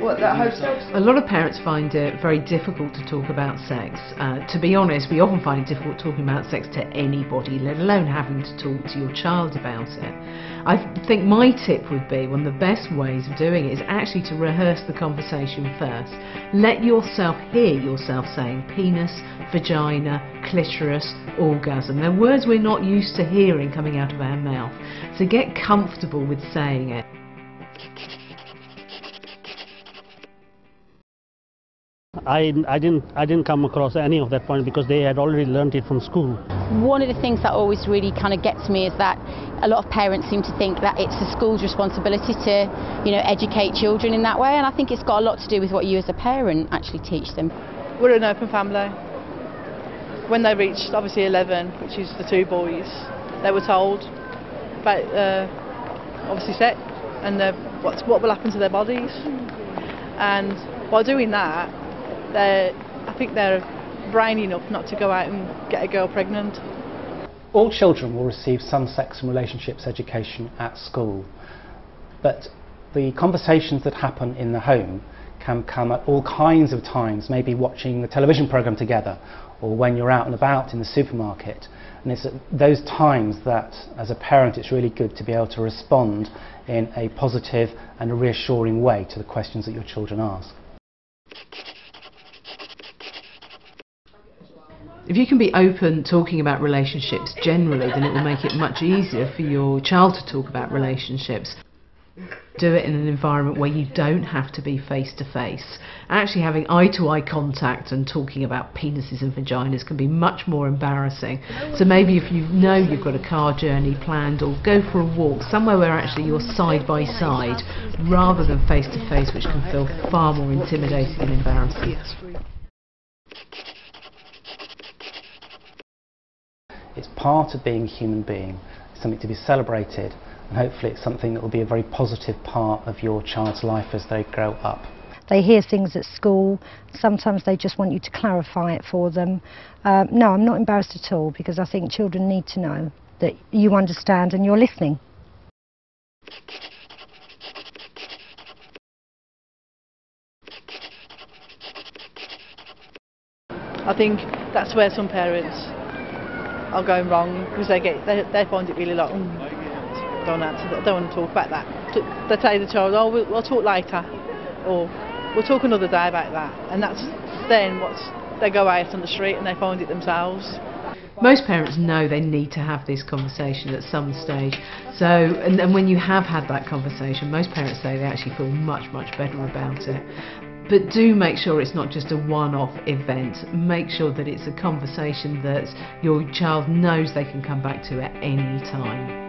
A lot of parents find it very difficult to talk about sex. To be honest, we often find it difficult talking about sex to anybody, let alone having to talk to your child about it. I think my tip would be, one of the best ways of doing it is actually to rehearse the conversation first. Let yourself hear yourself saying penis, vagina, clitoris, orgasm. They're words we're not used to hearing coming out of our mouth. So get comfortable with saying it. I didn't come across any of that point because they had already learnt it from school. One of the things that always really kind of gets me is that a lot of parents seem to think that it's the school's responsibility to, educate children in that way, and I think it's got a lot to do with what you as a parent actually teach them. We're an open family. When they reached obviously 11, which is the two boys, they were told about obviously sex and what will happen to their bodies, and by doing that, I think they're brainy enough not to go out and get a girl pregnant. All children will receive some sex and relationships education at school, but the conversations that happen in the home can come at all kinds of times, maybe watching the television programme together or when you're out and about in the supermarket. And it's at those times that, as a parent, it's really good to be able to respond in a positive and a reassuring way to the questions that your children ask. If you can be open talking about relationships generally, then it will make it much easier for your child to talk about relationships. Do it in an environment where you don't have to be face to face. Actually having eye-to-eye contact and talking about penises and vaginas can be much more embarrassing. So maybe if you know you've got a car journey planned, or go for a walk somewhere where actually you're side by side rather than face to face, which can feel far more intimidating and embarrassing. It's part of being a human being, it's something to be celebrated, and hopefully it's something that will be a very positive part of your child's life as they grow up. They hear things at school, sometimes they just want you to clarify it for them. No, I'm not embarrassed at all, because I think children need to know that you understand and you're listening. I think that's where some parents are going wrong, because they find it really like, don't want to talk about that. They tell the child, oh, we'll talk later, or we'll talk another day about that, and that's then they go out on the street and they find it themselves. Most parents know they need to have this conversation at some stage. So, and when you have had that conversation, most parents say they actually feel much, much better about it. But do make sure it's not just a one-off event. Make sure that it's a conversation that your child knows they can come back to at any time.